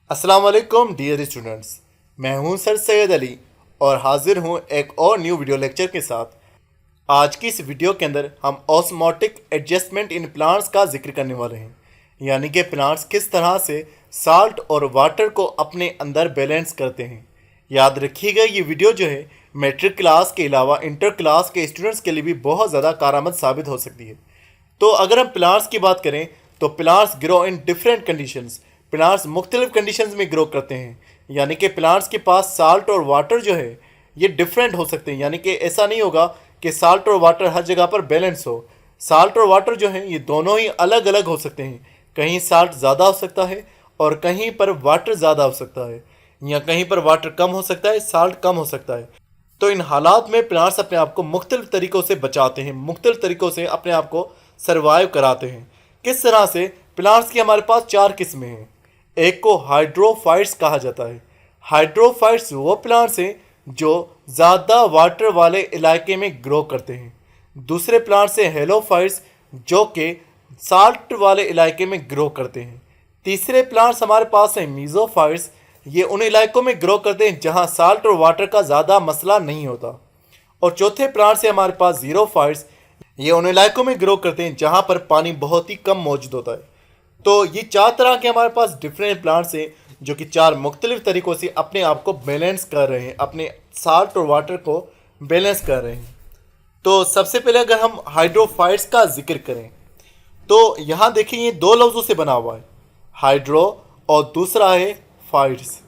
अस्सलाम वालेकुम dear students. मैं हूं सर सैयद अली और हाजिर हूं एक और न्यू वीडियो लेक्चर के साथ। आज की इस वीडियो के अंदर हम ऑस्मोटिक एडजस्टमेंट इन प्लांट्स का जिक्र करने वाले हैं, यानी कि प्लांट्स किस तरह से साल्ट और वाटर को अपने अंदर बैलेंस करते हैं। याद रखिएगा, ये वीडियो जो है मैट्रिक क्लास के अलावा इंटर क्लास के स्टूडेंट्स के लिए भी बहुत ज़्यादा कारआमद साबित हो सकती है। तो अगर हम प्लांट्स की बात करें तो plants grow in different conditions. Plants मुख्तलिफ कंडीशंस में ग्रो करते हैं, यानी कि प्लांट्स के पास साल्ट और वाटर जो है ये डिफरेंट हो सकते हैं, यानी कि ऐसा नहीं होगा कि साल्ट और वाटर हर जगह पर बैलेंस हो। साल्ट और वाटर जो है ये दोनों ही अलग अलग हो सकते हैं। कहीं साल्ट ज़्यादा हो सकता है और कहीं पर वाटर ज़्यादा हो सकता है, या कहीं पर वाटर कम हो सकता है, साल्ट कम हो सकता है। तो इन हालात में प्लांट्स अपने आप को मुख्तलिफ तरीक़ों से बचाते हैं, मुख्तलिफ तरीक़ों से अपने आप को सर्वाइव कराते हैं। किस तरह से? प्लांट्स की हमारे पास चार किस्में हैं। एक को हाइड्रोफाइट्स कहा जाता है। हाइड्रोफाइट्स वो प्लांट्स हैं जो ज़्यादा वाटर वाले इलाके में ग्रो करते हैं। दूसरे प्लांट्स हैं हेलोफाइट्स, जो कि साल्ट वाले इलाके में ग्रो करते हैं। तीसरे प्लांट्स हमारे पास हैं मीज़ोफाइट्स, ये उन इलाकों में ग्रो करते हैं जहां साल्ट और वाटर का ज़्यादा मसला नहीं होता। और चौथे प्लांट्स हैं हमारे पास ज़ीरोफाइट्स, ये उन इलाकों में ग्रो करते हैं जहां पर पानी बहुत ही कम मौजूद होता है। तो ये चार तरह के हमारे पास डिफरेंट प्लांट्स हैं जो कि चार मुख्तलिफ तरीक़ों से अपने आप को बैलेंस कर रहे हैं, अपने साल्ट और वाटर को बैलेंस कर रहे हैं। तो सबसे पहले अगर हम हाइड्रोफाइट्स का जिक्र करें तो यहाँ देखिए ये दो लफ्ज़ों से बना हुआ है, हाइड्रो और दूसरा है फाइट्स।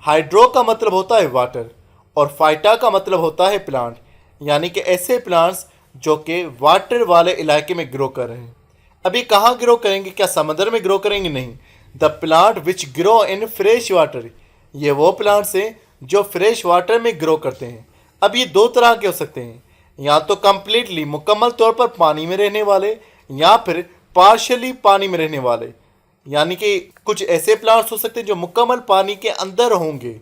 हाइड्रो का मतलब होता है वाटर और फाइटा का मतलब होता है प्लांट, यानी कि ऐसे प्लांट्स जो कि वाटर वाले इलाके में ग्रो कर रहे हैं। अभी कहाँ ग्रो करेंगे? क्या समंदर में ग्रो करेंगे? नहीं। The plant which grow in fresh water, ये वो प्लांट्स हैं जो फ्रेश वाटर में ग्रो करते हैं। अब ये दो तरह के हो सकते हैं, या तो कम्प्लीटली मुकम्मल तौर पर पानी में रहने वाले, या फिर पार्शली पानी में रहने वाले। यानी कि कुछ ऐसे प्लांट्स हो सकते हैं जो मुकम्मल पानी के अंदर होंगे,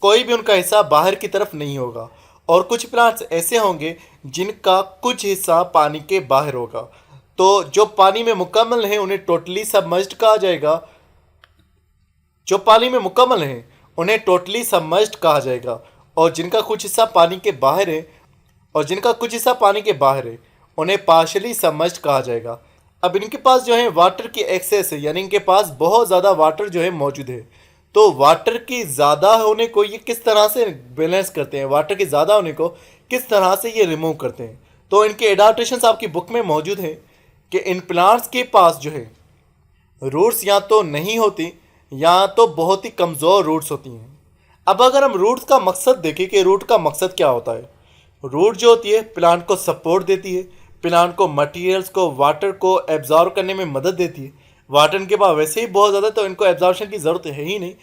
कोई भी उनका हिस्सा बाहर की तरफ नहीं होगा। और कुछ प्लांट्स ऐसे होंगे जिनका कुछ हिस्सा पानी के बाहर होगा। तो जो पानी में मुकम्मल हैं उन्हें टोटली सबमर्ज्ड कहा जाएगा, जो पानी में मुकम्मल हैं उन्हें टोटली सबमर्ज्ड कहा जाएगा। और जिनका कुछ हिस्सा पानी के बाहर है उन्हें पार्शली सबमर्ज्ड कहा जाएगा। अब इनके पास जो है वाटर की एक्सेस है, यानी इनके पास बहुत ज़्यादा वाटर जो है मौजूद है। तो वाटर की ज़्यादा होने को ये किस तरह से बैलेंस करते हैं, वाटर के ज़्यादा होने को किस तरह से ये रिमूव करते हैं? तो इनके एडाप्टेशंस आपकी बुक में मौजूद हैं कि इन प्लांट्स के पास जो है रूट्स या तो नहीं होती या तो बहुत ही कमज़ोर रूट्स होती हैं। अब अगर हम रूट्स का मकसद देखें कि रूट का मकसद क्या होता है, रूट जो होती है प्लांट को सपोर्ट देती है, प्लांट को मटेरियल्स को, वाटर को एब्जॉर्ब करने में मदद देती है। वाटर इनके पास वैसे ही बहुत ज़्यादा, तो इनको एब्जॉर्प्शन की ज़रूरत है ही नहीं।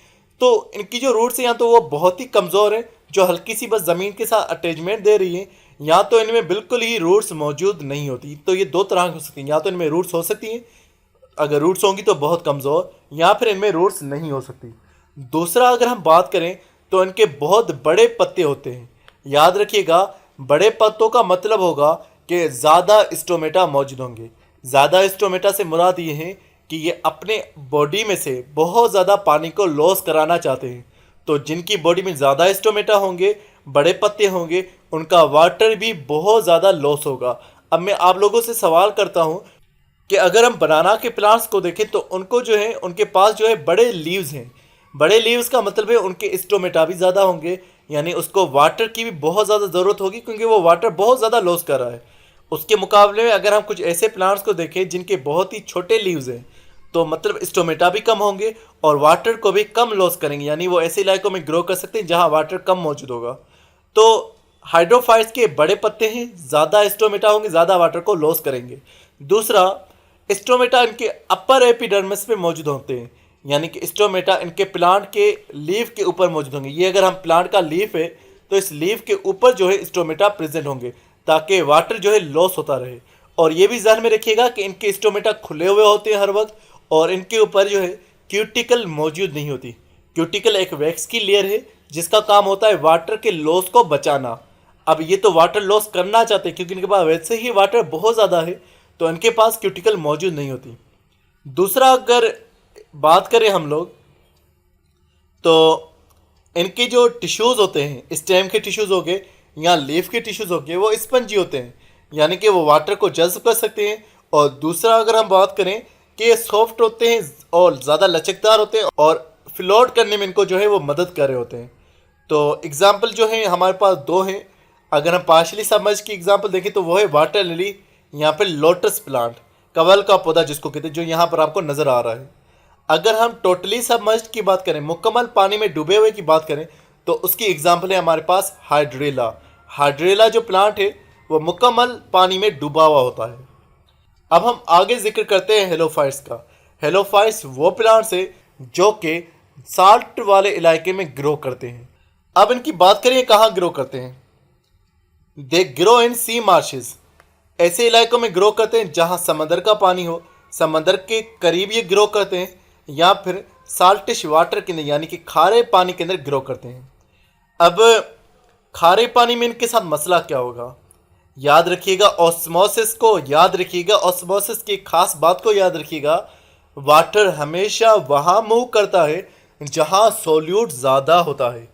तो इनकी जो रूट्स हैं या तो वो बहुत ही कमज़ोर हैं, जो हल्की सी बस ज़मीन के साथ अटैचमेंट दे रही है, या तो इनमें बिल्कुल ही रूट्स मौजूद नहीं होती। तो ये दो तरह की हो सकती हैं, या तो इनमें रूट्स हो सकती हैं, अगर रूट्स होंगी तो बहुत कमज़ोर, या फिर इनमें रूट्स नहीं हो सकती। दूसरा अगर हम बात करें तो इनके बहुत बड़े पत्ते होते हैं। याद रखिएगा, बड़े पत्तों का मतलब होगा कि ज़्यादा स्टोमेटा मौजूद होंगे। ज़्यादा स्टोमेटा से मुराद ये है कि ये अपने बॉडी में से बहुत ज़्यादा पानी को लॉस कराना चाहते हैं। तो जिनकी बॉडी में ज़्यादा स्टोमेटा होंगे, बड़े पत्ते होंगे, उनका वाटर भी बहुत ज़्यादा लॉस होगा। अब मैं आप लोगों से सवाल करता हूँ कि अगर हम बनाना के प्लांट्स को देखें तो उनको जो है उनके पास जो है बड़े लीव्स हैं। बड़े लीव्स का मतलब है उनके स्टोमेटा भी ज़्यादा होंगे, यानी उसको वाटर की भी बहुत ज़्यादा ज़रूरत होगी क्योंकि वो वाटर बहुत ज़्यादा लॉस कर रहा है। उसके मुकाबले में अगर हम कुछ ऐसे प्लांट्स को देखें जिनके बहुत ही छोटे लीव्स हैं, तो मतलब स्टोमेटा भी कम होंगे और वाटर को भी कम लॉस करेंगे, यानी वो ऐसे इलाकों में ग्रो कर सकते हैं जहाँ वाटर कम मौजूद होगा। तो हाइड्रोफाइट्स के बड़े पत्ते हैं, ज़्यादा स्टोमेटा होंगे, ज़्यादा वाटर को लॉस करेंगे। दूसरा, स्टोमेटा इनके अपर एपिडर्मिस पे मौजूद होते हैं, यानी कि स्टोमेटा इनके प्लांट के लीफ के ऊपर मौजूद होंगे। ये अगर हम प्लांट का लीफ है तो इस लीफ के ऊपर जो है स्टोमेटा प्रेजेंट होंगे ताकि वाटर जो है लॉस होता रहे। और ये भी ध्यान में रखिएगा कि इनके स्टोमेटा खुले हुए होते हैं हर वक्त, और इनके ऊपर जो है क्यूटिकल मौजूद नहीं होती। क्यूटिकल एक वैक्स की लेयर है जिसका काम होता है वाटर के लॉस को बचाना। अब ये तो वाटर लॉस करना चाहते हैं क्योंकि इनके पास वैसे ही वाटर बहुत ज़्यादा है, तो इनके पास क्यूटिकल मौजूद नहीं होती। दूसरा, अगर बात करें हम लोग तो इनके जो टिश्यूज़ होते हैं, स्टेम के टिश्यूज़ हो गए या लीफ के टिश्यूज़ हो गए, वो स्पंजी होते हैं, यानी कि वो वाटर को जज़्ब कर सकते हैं। और दूसरा अगर हम बात करें कि ये सॉफ्ट होते हैं और ज़्यादा लचकदार होते हैं और फ्लोट करने में इनको जो है वो मदद कर रहे होते हैं। तो एग्ज़ाम्पल जो है हमारे पास दो हैं। अगर हम पार्शली सबमर्ज की एग्ज़ाम्पल देखें तो वो है वाटर लिली या फिर लोटस प्लांट, कवल का पौधा जिसको कहते हैं, जो यहाँ पर आपको नज़र आ रहा है। अगर हम टोटली सबमर्ज्ड की बात करें, मुकम्मल पानी में डूबे हुए की बात करें, तो उसकी एग्जांपल है हमारे पास हाइड्रेला। हाइड्रेला जो प्लांट है वो मुकम्मल पानी में डूबा हुआ होता है। अब हम आगे जिक्र करते हैं हेलोफाइट्स का। हेलोफाइट्स वो प्लांट्स है जो कि साल्ट वाले इलाके में ग्रो करते हैं। अब इनकी बात करें कहाँ ग्रो करते हैं। They grow in C marches, ऐसे इलाकों में ग्रो करते हैं जहाँ समंदर का पानी हो, समंदर के करीब ये ग्रो करते हैं, या फिर साल्टिश वाटर के अंदर यानी कि खारे पानी के अंदर ग्रो करते हैं। अब खारे पानी में इनके साथ मसला क्या होगा, याद रखिएगा ऑस्मोसिस को, याद रखिएगा ऑस्मोसिस की खास बात को याद रखिएगा। वाटर हमेशा वहाँ मूव करता है जहाँ सोल्यूट ज़्यादा होता है।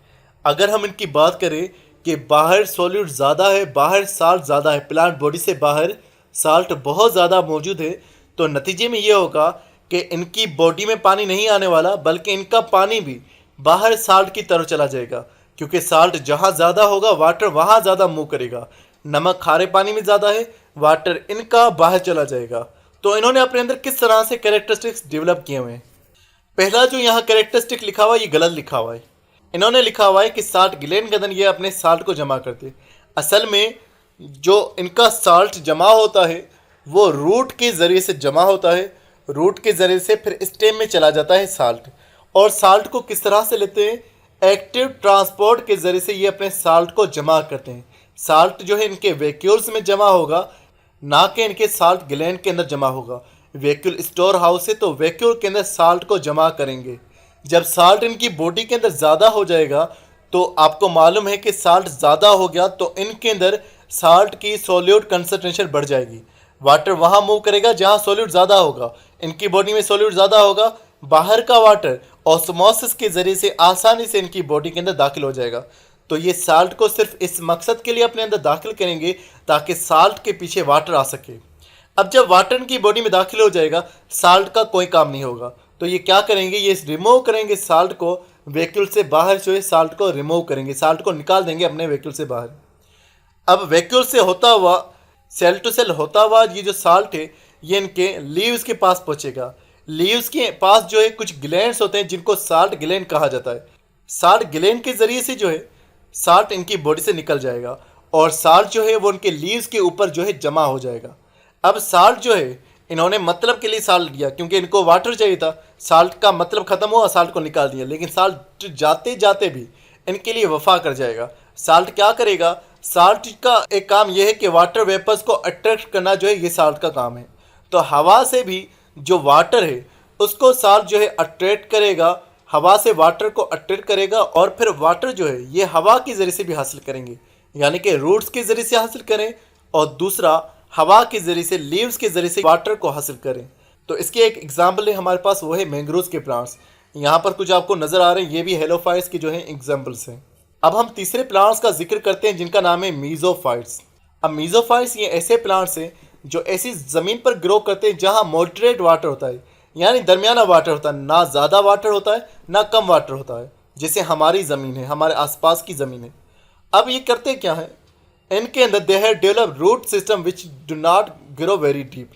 अगर हम इनकी बात करें कि बाहर सोल्यूट ज़्यादा है, बाहर साल्ट ज़्यादा है, प्लांट बॉडी से बाहर साल्ट बहुत ज़्यादा मौजूद है, तो नतीजे में ये होगा कि इनकी बॉडी में पानी नहीं आने वाला, बल्कि इनका पानी भी बाहर साल्ट की तरफ चला जाएगा, क्योंकि साल्ट जहाँ ज़्यादा होगा वाटर वहाँ ज़्यादा मूव करेगा। नमक खारे पानी में ज़्यादा है, वाटर इनका बाहर चला जाएगा। तो इन्होंने अपने अंदर किस तरह से कैरेक्टरिस्टिक्स डेवलप किए हुए हैं। पहला जो यहाँ कैरेक्टरिस्टिक लिखा हुआ है ये गलत लिखा हुआ है। इन्होंने लिखा हुआ है कि साल्ट ग्लैंड के अंदर ये अपने साल्ट को जमा करते हैं। असल में जो इनका साल्ट जमा होता है वो रूट के ज़रिए से जमा होता है, रूट के ज़रिए से फिर स्टेम में चला जाता है साल्ट। और साल्ट को किस तरह से लेते हैं, एक्टिव ट्रांसपोर्ट के ज़रिए से ये अपने साल्ट को जमा करते हैं। साल्ट जो है इनके वैक्यूल्स में जमा होगा, ना कि इनके साल्ट ग्लैंड के अंदर जमा होगा। वैक्यूल स्टोर हाउस है तो वैक्यूल के अंदर साल्ट को जमा करेंगे। जब साल्ट इनकी बॉडी के अंदर ज़्यादा हो जाएगा तो आपको मालूम है कि साल्ट ज़्यादा हो गया तो इनके अंदर साल्ट की सोल्यूट कंसंट्रेशन बढ़ जाएगी। वाटर वहाँ मूव करेगा जहाँ सोल्यूट ज़्यादा होगा, इनकी बॉडी में सोल्यूट ज़्यादा होगा, बाहर का वाटर ऑस्मोसिस के ज़रिए से आसानी से इनकी बॉडी के अंदर दाखिल हो जाएगा। तो ये साल्ट को सिर्फ इस मकसद के लिए अपने अंदर दाखिल करेंगे ताकि साल्ट के पीछे वाटर आ सके। अब जब वाटर इनकी बॉडी में दाखिल हो जाएगा, साल्ट का कोई काम नहीं होगा, तो ये क्या करेंगे, ये रिमूव करेंगे साल्ट को, वैक्यूल से बाहर जो है साल्ट को रिमूव करेंगे, साल्ट को निकाल देंगे अपने वैक्यूल से बाहर। अब वैक्यूल से होता हुआ सेल टू सेल होता हुआ ये जो साल्ट है ये इनके लीव्स के पास पहुँचेगा। लीव्स के पास जो है कुछ ग्लैंड्स होते हैं जिनको साल्ट ग्लैंड कहा जाता है। साल्ट ग्लैंड के ज़रिए से जो है साल्ट इनकी बॉडी से निकल जाएगा और साल्ट जो है वो उनके लीव्स के ऊपर जो है जमा हो जाएगा। अब साल्ट जो है इन्होंने मतलब के लिए साल्ट दिया क्योंकि इनको वाटर चाहिए था, साल्ट का मतलब ख़त्म हुआ, साल्ट को निकाल दिया, लेकिन साल्ट जाते जाते भी इनके लिए वफा कर जाएगा। साल्ट क्या करेगा, साल्ट का एक काम यह है कि वाटर वेपर्स को अट्रैक्ट करना जो है ये साल्ट का काम है। तो हवा से भी जो वाटर है उसको साल्ट जो है अट्रैक्ट करेगा, हवा से वाटर को अट्रैक्ट करेगा और फिर वाटर जो है ये हवा के ज़रिए से भी हासिल करेंगे, यानी कि रूट्स के ज़रिए से हासिल करें और दूसरा हवा के ज़रिए से लीव्स के ज़रिए से वाटर को हासिल करें। तो इसके एक एग्जाम्पल है हमारे पास, वो है मैंग्रोव्स के प्लांट्स। यहाँ पर कुछ आपको नज़र आ रहे हैं, ये भी हेलोफाइट्स के जो है एग्जाम्पल्स हैं। अब हम तीसरे प्लांट्स का जिक्र करते हैं जिनका नाम है मीजोफाइट्स। अब मीजोफाइट्स ये ऐसे प्लांट्स हैं जो ऐसी ज़मीन पर ग्रो करते हैं जहाँ मॉडरेट वाटर होता है, यानी दरमियाना वाटर होता है, ना ज़्यादा वाटर होता है ना कम वाटर होता है, जैसे हमारी ज़मीन है, हमारे आसपास की ज़मीन है। अब ये करते क्या है, इनके अंदर they have develop root system which do not grow very deep.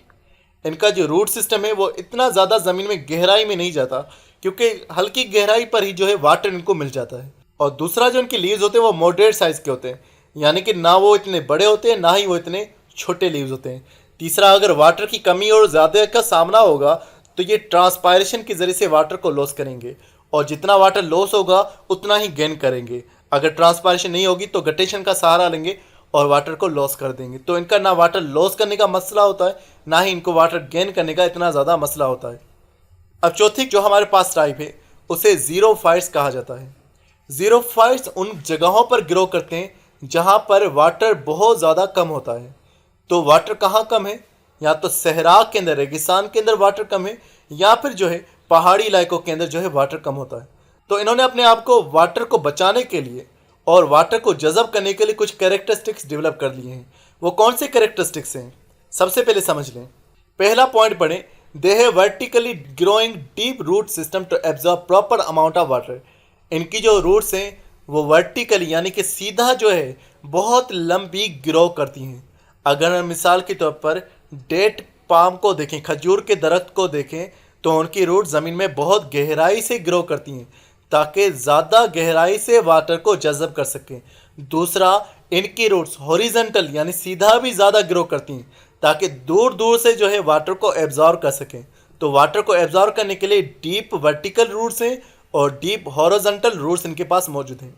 इनका जो रूट सिस्टम है वो इतना ज़्यादा ज़मीन में गहराई में नहीं जाता क्योंकि हल्की गहराई पर ही जो है वाटर इनको मिल जाता है। और दूसरा जो इनके लीव्स होते हैं वो मॉडरेट साइज़ के होते हैं, यानी कि ना वो इतने बड़े होते हैं ना ही वो इतने छोटे लीव्स होते हैं। तीसरा, अगर वाटर की कमी और ज़्यादा का सामना होगा तो ये ट्रांसपायरेशन के ज़रिए से वाटर को लॉस करेंगे और जितना वाटर लॉस होगा उतना ही गेन करेंगे। अगर ट्रांसपायरेशन नहीं होगी तो गटेशन का सहारा लेंगे और वाटर को लॉस कर देंगे। तो इनका ना वाटर लॉस करने का मसला होता है ना ही इनको वाटर गेन करने का इतना ज़्यादा मसला होता है। अब चौथी जो हमारे पास टाइप है उसे ज़ीरोफाइट्स कहा जाता है। ज़ीरोफाइट्स उन जगहों पर ग्रो करते हैं जहाँ पर वाटर बहुत ज़्यादा कम होता है। तो वाटर कहाँ कम है, या तो सहरा के अंदर, रेगिस्तान के अंदर वाटर कम है, या फिर जो है पहाड़ी इलाकों के अंदर जो है वाटर कम होता है। तो इन्होंने अपने आप को वाटर को बचाने के लिए और वाटर को जज़ब करने के लिए कुछ कैरेक्टरिस्टिक्स डेवलप कर लिए हैं। वो कौन से कैरेक्टरिस्टिक्स हैं, सबसे पहले समझ लें। पहला पॉइंट पढ़ें, they have vertically growing deep root system to absorb proper amount of water. इनकी जो रूट्स हैं वो वर्टिकली यानी कि सीधा जो है बहुत लंबी ग्रो करती हैं। अगर हम मिसाल के तौर पर डेट पाम को देखें, खजूर के दरख्त को देखें, तो उनकी रूट ज़मीन में बहुत गहराई से ग्रो करती हैं ताकि ज़्यादा गहराई से वाटर को जज़ब कर सकें। दूसरा, इनकी रूट्स हॉरिजॉन्टल यानी सीधा भी ज़्यादा ग्रो करती हैं ताकि दूर दूर से जो है वाटर को एब्जॉर्ब कर सकें। तो वाटर को एब्जॉर्ब करने के लिए डीप वर्टिकल रूट्स हैं और डीप हॉरिजॉन्टल रूट्स इनके पास मौजूद हैं।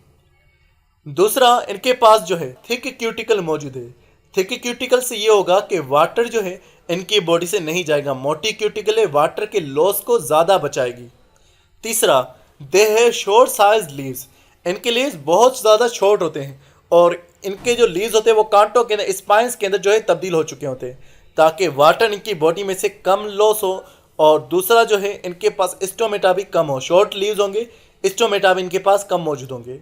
दूसरा, इनके पास जो है थिक क्यूटिकल मौजूद है। थिक क्यूटिकल से ये होगा कि वाटर जो है इनकी बॉडी से नहीं जाएगा। मोटी क्यूटिकल है, वाटर के लॉस को ज़्यादा बचाएगी। तीसरा, दे है शॉर्ट साइज लीव्स। इनके लीव्स बहुत ज़्यादा शॉर्ट होते हैं और इनके जो लीव्स होते हैं वो कांटों के अंदर, स्पाइंस के अंदर जो है तब्दील हो चुके होते हैं ताकि वाटर इनकी बॉडी में से कम लॉस हो। और दूसरा जो है इनके पास स्टोमेटा भी कम हो। शॉर्ट लीव्स होंगे, स्टोमेटा भी इनके पास कम मौजूद होंगे।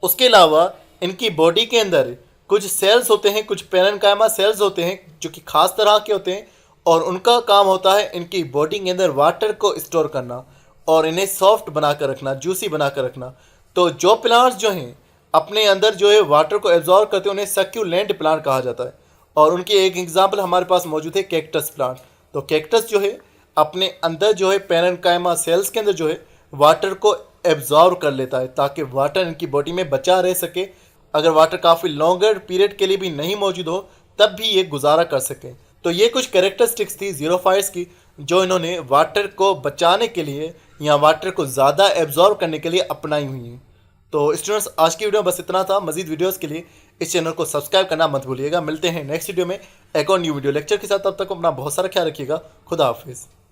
उसके अलावा इनकी बॉडी के अंदर कुछ सेल्स होते हैं, कुछ पेरेन्काइमा सेल्स होते हैं जो कि खास तरह के होते हैं और उनका काम होता है इनकी बॉडी के अंदर वाटर को स्टोर करना और इन्हें सॉफ्ट बना कर रखना, जूसी बना कर रखना। तो जो प्लांट्स जो हैं अपने अंदर जो है वाटर को एब्जॉर्ब करते हैं उन्हें सक्यूलेंट प्लांट कहा जाता है। और उनकी एक एग्जांपल हमारे पास मौजूद है कैक्टस प्लांट। तो कैक्टस जो है अपने अंदर जो है पेरेन्काइमा सेल्स के अंदर जो है वाटर को एब्जॉर्ब कर लेता है ताकि वाटर इनकी बॉडी में बचा रह सके। अगर वाटर काफ़ी लॉन्गर पीरियड के लिए भी नहीं मौजूद हो तब भी ये गुजारा कर सकें। तो ये कुछ कैरेक्टरिस्टिक्स थी ज़ीरोफाइट्स की जो इन्होंने वाटर को बचाने के लिए या वाटर को ज़्यादा एब्जॉर्ब करने के लिए अपनाई हुई हैं। तो स्टूडेंट्स, आज की वीडियो में बस इतना था। मजीद वीडियोस के लिए इस चैनल को सब्सक्राइब करना मत भूलिएगा। मिलते हैं नेक्स्ट वीडियो में एक और न्यू वीडियो लेक्चर के साथ। तब तक अपना बहुत सारा ख्याल रखिएगा। खुदा हाफिज़।